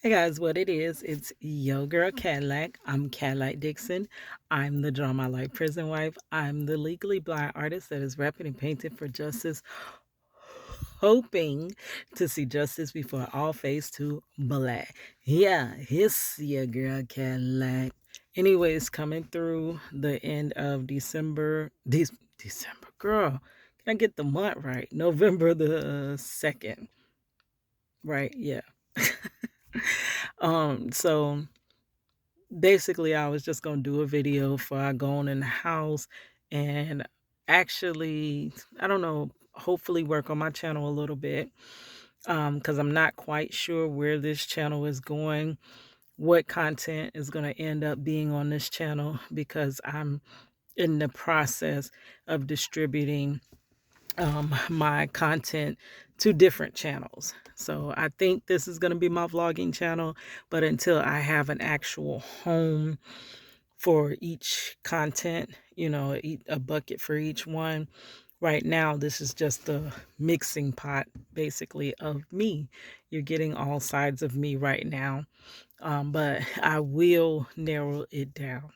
Hey guys, what it is, it's yo girl Cadillac. I'm Cadillac Dixon. I'm the Draw My Life prison wife. I'm the legally blind artist that is repping and painting for justice, hoping to see justice before all face to black. Yeah, it's your girl Cadillac. Anyways, coming through the end of December, December, girl, can I get the month right? November the 2nd, right? Yeah. So basically I was just gonna do a video before I go on in the house and actually, I don't know, hopefully work on my channel a little bit. Because I'm not quite sure where this channel is going, what content is gonna end up being on this channel because I'm in the process of distributing my content to different channels. So I think this is going to be my vlogging channel, but until I have an actual home for each content, a bucket for each one. Right now, this is just the mixing pot, basically, of me. You're getting all sides of me right now, but I will narrow it down.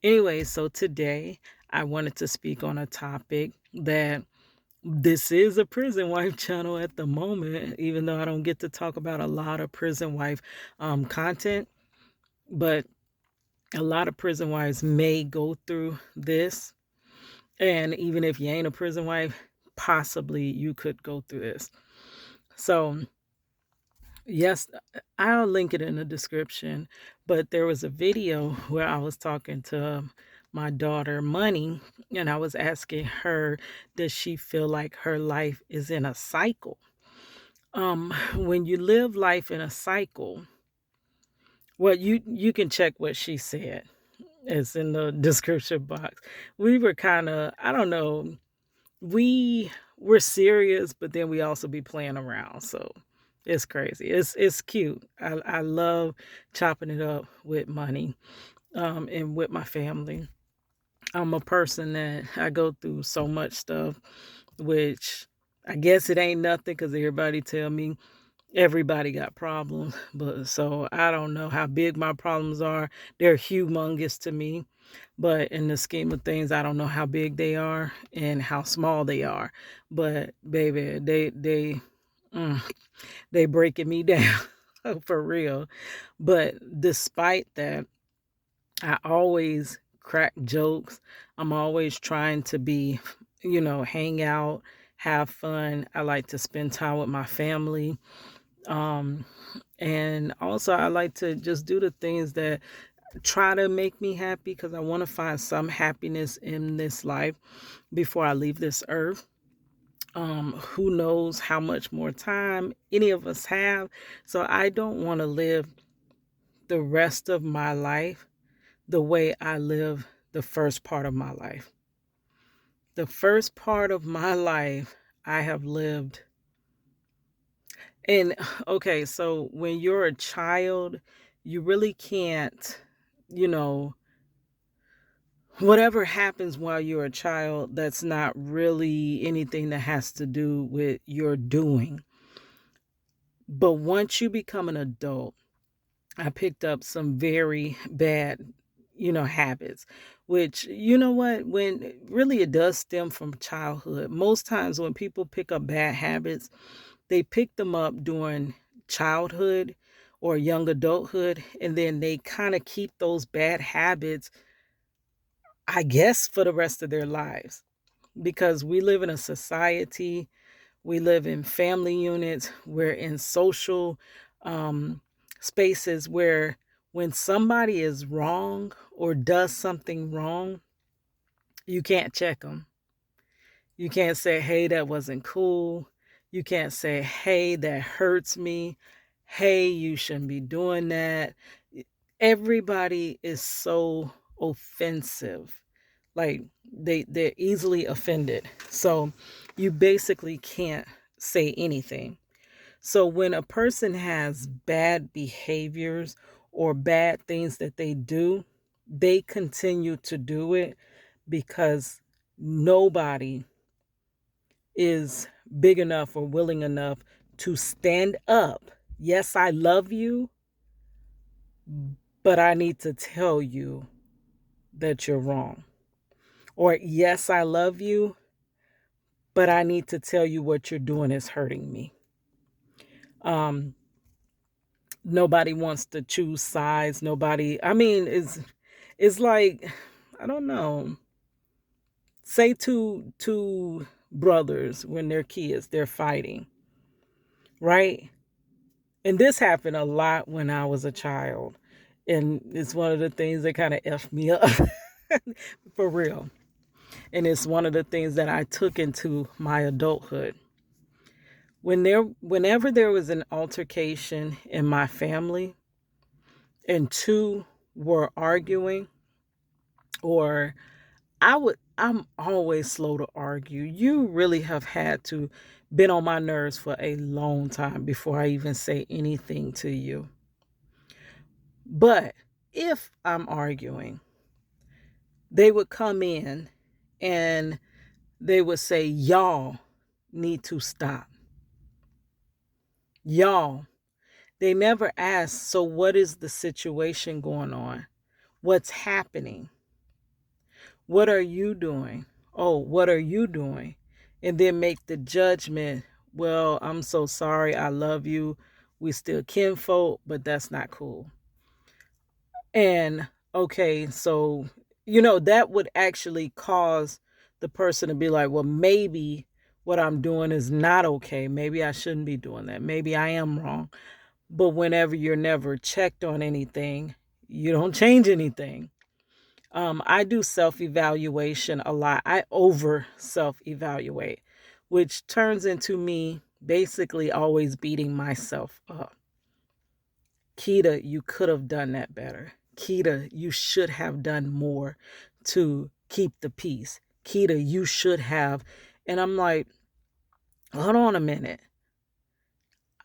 Anyway, so today I wanted to speak on a topic that this is a prison wife channel at the moment, even though I don't get to talk about a lot of prison wife content, but a lot of prison wives may go through this. And even if you ain't a prison wife, possibly you could go through this. So, yes, I'll link it in the description. But there was a video where I was talking to my daughter, Money, and I was asking her, does she feel like her life is in a cycle? When you live life in a cycle, well, you can check what she said. It's in the description box. We were kind of, I don't know, we were serious, but then we also be playing around. So it's crazy. It's cute. I love chopping it up with Money, and with my family. I'm a person that I go through so much stuff, which I guess it ain't nothing because everybody tell me everybody got problems. But so I don't know how big my problems are. They're humongous to me. But in the scheme of things, I don't know how big they are and how small they are. But baby, mm, they breaking me down for real. But despite that, I always crack jokes. I'm always trying to be, hang out, have fun. I like to spend time with my family. Um, and also I like to just do the things that try to make me happy because I want to find some happiness in this life before I leave this earth. Who knows how much more time any of us have. So I don't want to live the rest of my life the way I live the first part of my life. The first part of my life I have lived. And okay, so when you're a child, you really can't, you know, whatever happens while you're a child, that's not really anything that has to do with your doing. But once you become an adult, I picked up some very bad, habits, which, you know what, when really it does stem from childhood. Most times when people pick up bad habits, they pick them up during childhood or young adulthood, and then they kind of keep those bad habits, I guess, for the rest of their lives. Because we live in a society, we live in family units, we're in social um, spaces where when somebody is wrong or does something wrong, you can't check them. You can't say, hey, that wasn't cool. You can't say, hey, that hurts me. Hey, you shouldn't be doing that. Everybody is so offensive. Like they're easily offended. So you basically can't say anything. So when a person has bad behaviors or bad things that they do, they continue to do it because nobody is big enough or willing enough to stand up. Yes, I love you, but I need to tell you that you're wrong. Or, yes, I love you, but I need to tell you what you're doing is hurting me. Um, Nobody wants to choose sides. Nobody, I mean, it's like, I don't know. Say two brothers when they're kids, they're fighting, right? And this happened a lot when I was a child. And it's one of the things that kind of effed me up for real. And it's one of the things that I took into my adulthood. Whenever there was an altercation in my family and two were arguing, or I'm always slow to argue. You really have had to been on my nerves for a long time before I even say anything to you. But if I'm arguing, they would come in and they would say, y'all need to stop. Y'all. They never ask, so what is the situation going on? What's happening? What are you doing? Oh, what are you doing? And then make the judgment, well, I'm so sorry. I love you. We still kinfolk, but that's not cool. And okay, so, that would actually cause the person to be like, well, maybe what I'm doing is not okay. Maybe I shouldn't be doing that. Maybe I am wrong. But whenever you're never checked on anything, you don't change anything. I do self evaluation a lot. I over self evaluate, which turns into me basically always beating myself up. Keita, you could have done that better. Keita, you should have done more to keep the peace. Keita, you should have. And I'm like, hold on a minute.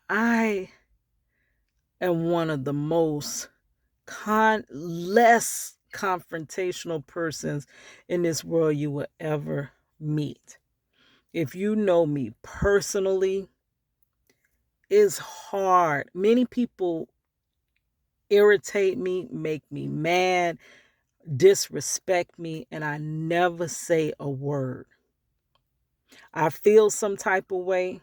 I am one of the most less confrontational persons in this world you will ever meet. If you know me personally, it's hard. Many people irritate me, make me mad, disrespect me, and I never say a word. I feel some type of way,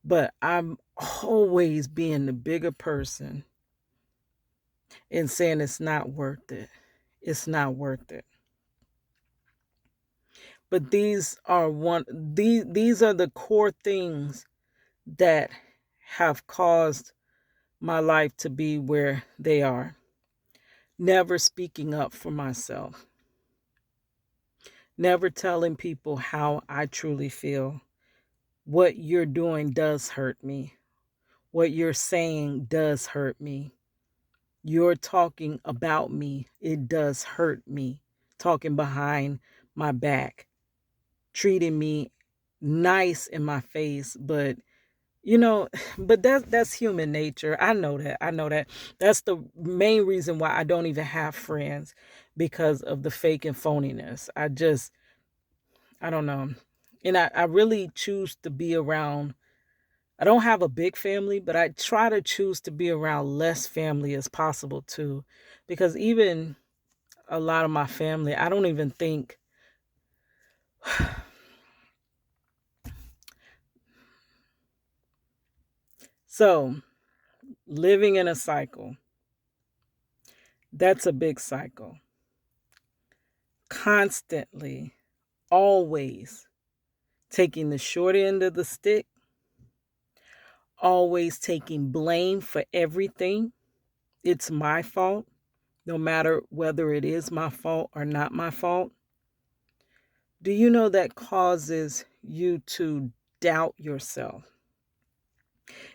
but I'm always being the bigger person and saying it's not worth it. It's not worth it. But these are the core things that have caused my life to be where they are. Never speaking up for myself. Never telling people how I truly feel. What you're doing does hurt me. What you're saying does hurt me. You're talking about me. It does hurt me. Talking behind my back. Treating me nice in my face, but but that's human nature. I know that. That's the main reason why I don't even have friends, because of the fake and phoniness. I don't know. And I really choose to be around. I don't have a big family, but I try to choose to be around less family as possible too, because even a lot of my family, I don't even think so. Living in a cycle, that's a big cycle. Constantly, always taking the short end of the stick, always taking blame for everything. It's my fault, no matter whether it is my fault or not my fault. Do you know that causes you to doubt yourself?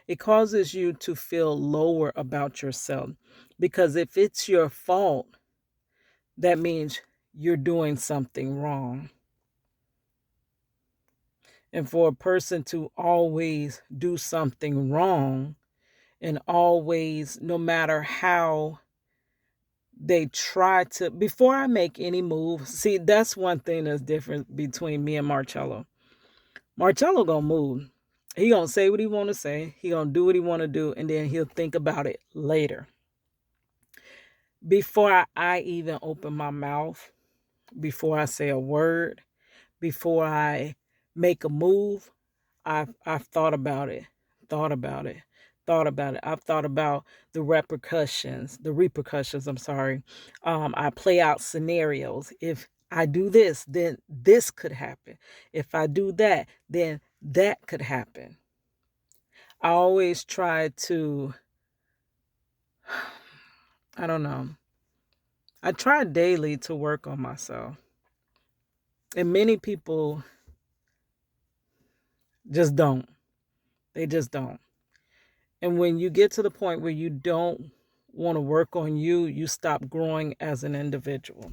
It causes you to feel lower about yourself, because if it's your fault, that means you're doing something wrong. And for a person to always do something wrong, and always, no matter how they try to, before I make any move, see, that's one thing that's different between me and Marcello. Marcello gonna move. He gonna say what he want to say. He gonna do what he want to do, and then he'll think about it later. Before I even open my mouth, before I say a word, before I make a move, I've thought about it, thought about it, thought about it. I've thought about the repercussions. I'm sorry. I play out scenarios. If I do this, then this could happen. If I do that, then that could happen. I always try to, I don't know. I try daily to work on myself. And many people just don't. They just don't. And when you get to the point where you don't want to work on you, you stop growing as an individual.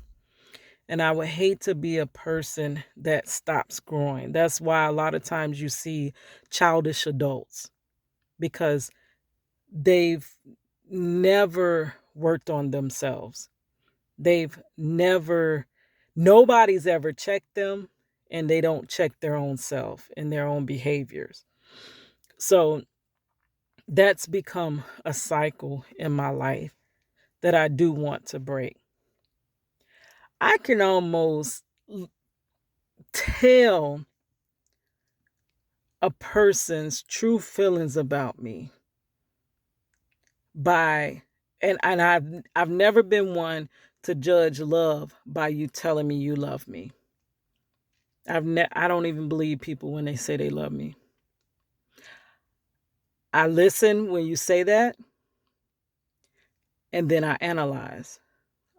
And I would hate to be a person that stops growing. That's why a lot of times you see childish adults, because they've never worked on themselves. They've never, nobody's ever checked them, and they don't check their own self and their own behaviors. So that's become a cycle in my life that I do want to break. I can almost tell a person's true feelings about me by, and I've never been one to judge love by you telling me you love me. I don't even believe people when they say they love me. I listen when you say that, and then I analyze.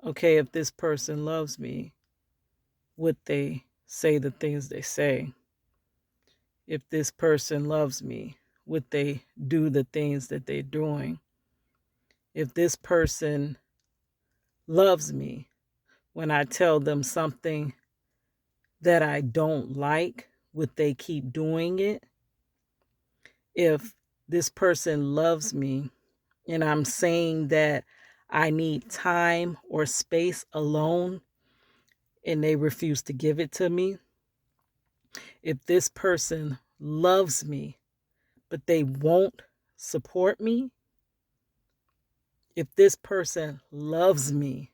Okay, if this person loves me, would they say the things they say? If this person loves me, would they do the things that they're doing? If this person loves me, when I tell them something that I don't like, would they keep doing it? If this person loves me and I'm saying that I need time or space alone and they refuse to give it to me, if this person loves me but they won't support me, if this person loves me,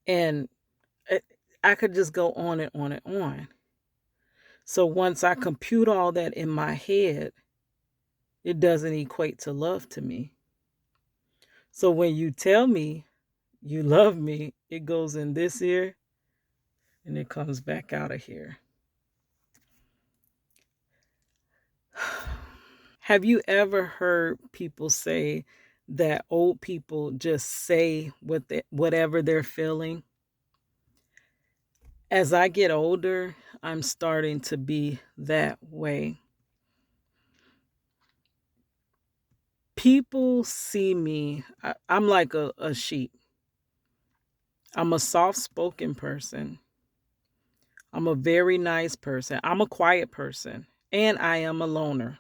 and I could just go on and on and on. So once I compute all that in my head, it doesn't equate to love to me. So when you tell me you love me, it goes in this ear and it comes back out of here. Have you ever heard people say that old people just say whatever they're feeling? As I get older, I'm starting to be that way. People see me, I'm like a sheep. I'm a soft-spoken person. I'm a very nice person. I'm a quiet person, and I am a loner.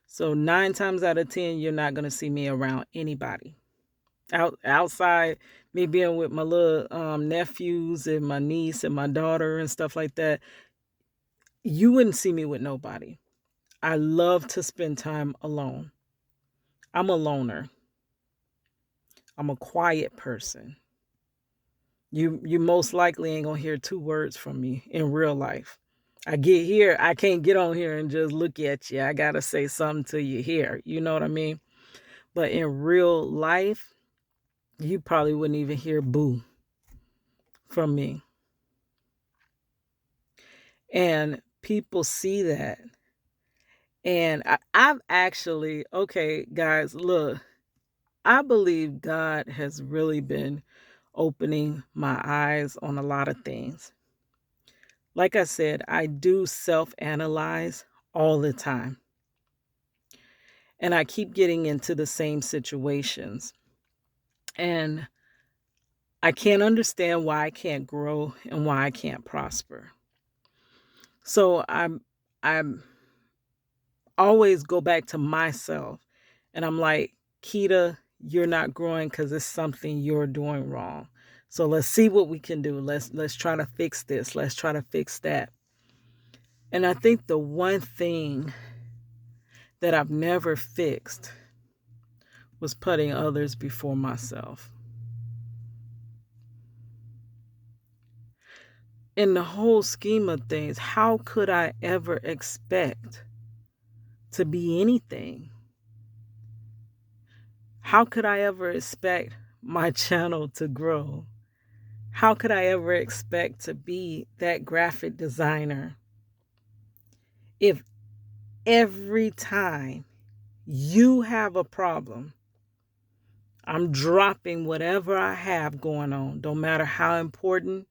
So 9 times out of 10, you're not going to see me around anybody. Outside, me being with my little nephews and my niece and my daughter and stuff like that, you wouldn't see me with nobody. I love to spend time alone. I'm a loner. I'm a quiet person. You most likely ain't gonna hear 2 words from me in real life. I get here, I can't get on here and just look at you. I gotta say something to you here. You know what I mean? But in real life, you probably wouldn't even hear boo from me. And people see that. And I've actually, okay, guys, look, I believe God has really been opening my eyes on a lot of things. Like I said, I do self-analyze all the time. And I keep getting into the same situations. And I can't understand why I can't grow and why I can't prosper. So I'm always go back to myself and I'm like, Keita, you're not growing because it's something you're doing wrong. So let's see what we can do. Let's try to fix this. Let's try to fix that. And I think the one thing that I've never fixed was putting others before myself. In the whole scheme of things, how could I ever expect to be anything? How could I ever expect my channel to grow? How could I ever expect to be that graphic designer if every time you have a problem, I'm dropping whatever I have going on, don't matter how important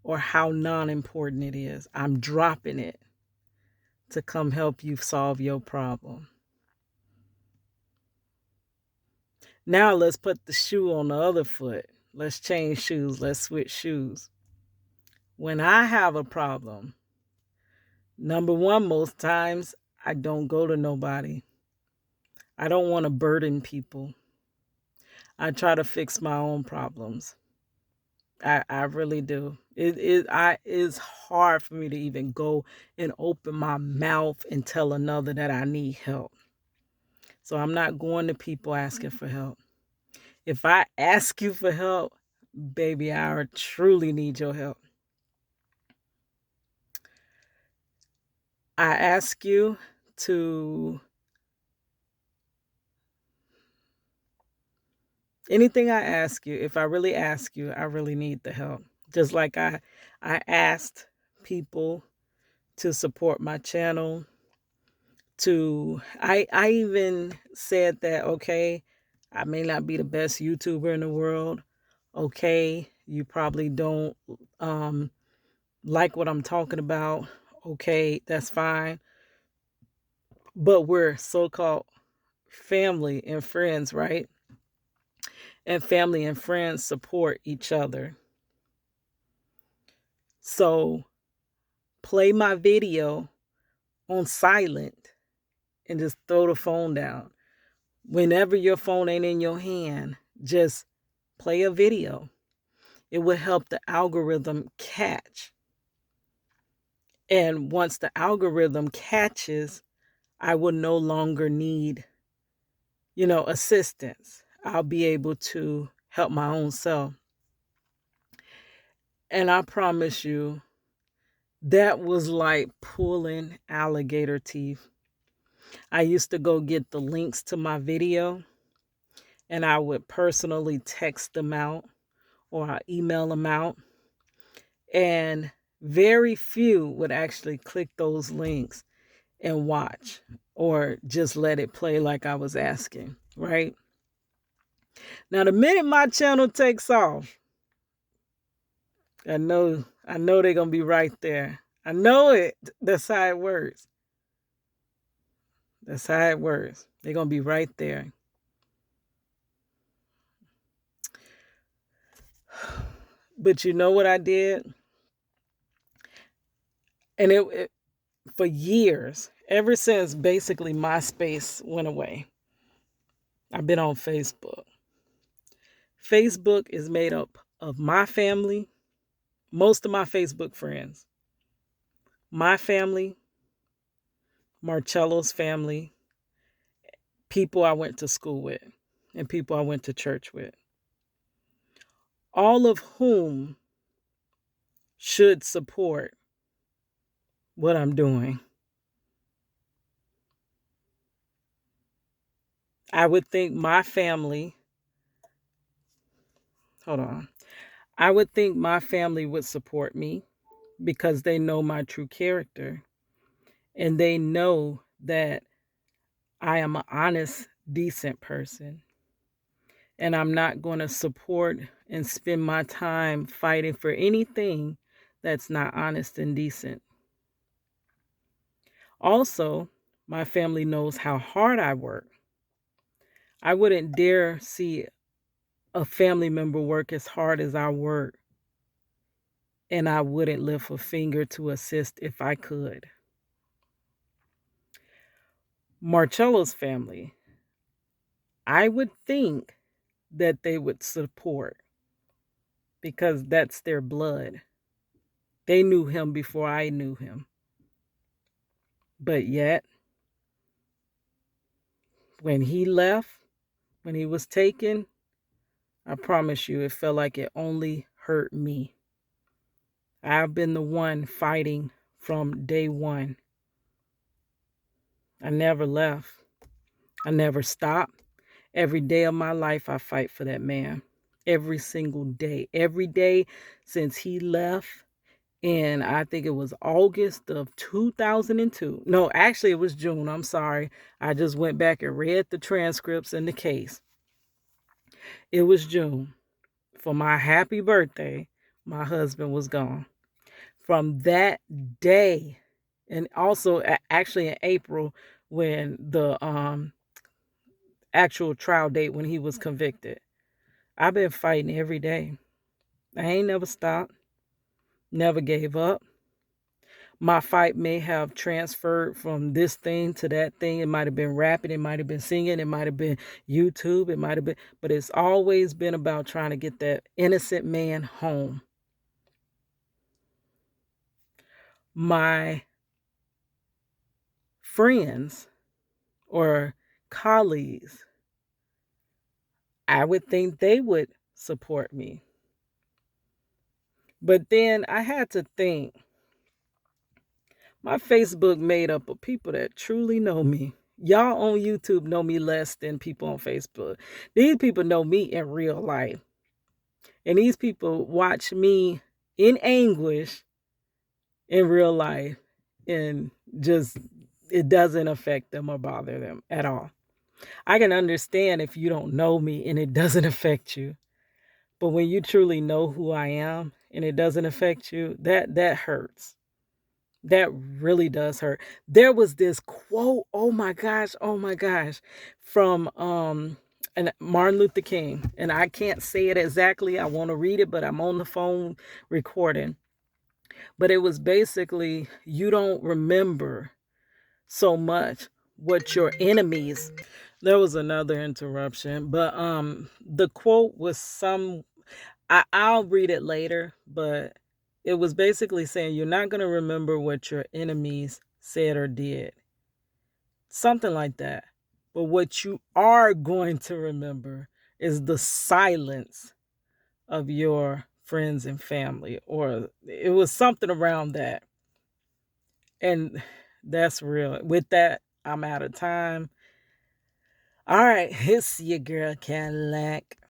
or how non-important it is, I'm dropping it to come help you solve your problem. Now let's put the shoe on the other foot. Let's change shoes. Let's switch shoes. When I have a problem, number one, most times I don't go to nobody. I don't want to burden people. I try to fix my own problems. I really do. It's hard for me to even go and open my mouth and tell another that I need help. So I'm not going to people asking for help. If I ask you for help, baby, I truly need your help. I ask you to anything I ask you, if I really ask you, I really need the help. Just like I asked people to support my channel, I even said that, okay, I may not be the best YouTuber in the world. Okay, you probably don't like what I'm talking about. Okay, that's fine. But we're so-called family and friends, right? And family and friends support each other. So play my video on silent and just throw the phone down. Whenever your phone ain't in your hand, just play a video. It will help the algorithm catch. And once the algorithm catches, I will no longer need, assistance. I'll be able to help my own self. And I promise you, that was like pulling alligator teeth. I used to go get the links to my video and I would personally text them out or I email them out. And very few would actually click those links and watch or just let it play like I was asking, right? Now, the minute my channel takes off, I know they're going to be right there. I know it. That's how it works. That's how it works. They're going to be right there. But you know what I did? And it for years, ever since basically MySpace went away, I've been on Facebook. Facebook is made up of my family, most of my Facebook friends, my family, Marcello's family, people I went to school with, and people I went to church with. All of whom should support what I'm doing. I would think my family, hold on, I would think my family would support me because they know my true character and they know that I am an honest, decent person. And I'm not going to support and spend my time fighting for anything that's not honest and decent. Also, my family knows how hard I work. I wouldn't dare see a family member work as hard as I work, and I wouldn't lift a finger to assist if I could. Marcello's family, I would think that they would support because that's their blood. They knew him before I knew him. But yet, When he left, when he was taken, I promise you, it felt like it only hurt me. I've been the one fighting from day one. I never left. I never stopped. Every day of my life, I fight for that man. Every single day. Every day since he left. And I think it was August of 2002. No, actually, it was June. I'm sorry. I just went back and read the transcripts in the case. It was June. For my happy birthday, my husband was gone. From that day, and also actually in April, when the actual trial date when he was convicted, I've been fighting every day. I ain't never stopped, never gave up. My fight may have transferred from this thing to that thing. It might have been rapping, it might have been singing, it might have been YouTube, it might have been, but it's always been about trying to get that innocent man home. My friends or colleagues, I would think they would support me. But then I had to think, my Facebook made up of people that truly know me. Y'all on YouTube know me less than people on Facebook. These people know me in real life. And these people watch me in anguish in real life, and just it doesn't affect them or bother them at all. I can understand if you don't know me and it doesn't affect you. But when you truly know who I am and it doesn't affect you, that hurts. That really does hurt. There was this quote, oh my gosh, from and Martin Luther King, and I can't say it exactly. I want to read it, but I'm on the phone recording. But it was basically, you don't remember so much what your enemies. There was another interruption, but the quote was I'll read it later, but it was basically saying you're not going to remember what your enemies said or did. Something like that. But what you are going to remember is the silence of your friends and family, or it was something around that. And that's real. With that, I'm out of time. All right, it's your girl Cadillac.